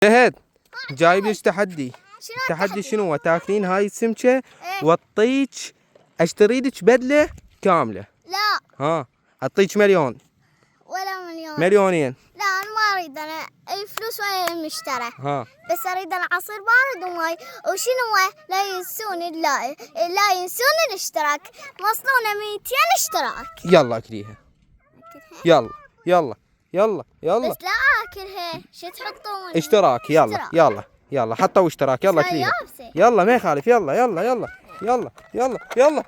شهد جايب لك تحدي. التحدي شنو هو؟ تاكلين هاي السمكه واعطيك اشتري لك بدله كامله. لا ها اعطيك مليون ولا مليون. مليونين. لا انا ما اريد، انا الفلوس ويا المشترى. ها بس اريد انا عصير بارد وماي. وشنو هو؟ لا ينسون الاشتراك. وصلونا 200 اشتراك. يلا اكليها. يلا يلا يلا يلا بس لا اكلها. شو تحطون؟ اشتراك. يلا اشتراك. يلا يلا حطوا اشتراك. يلا اكليها. يابسة. يلا ما يخالف. يلا يلا يلا يلا يلا يلا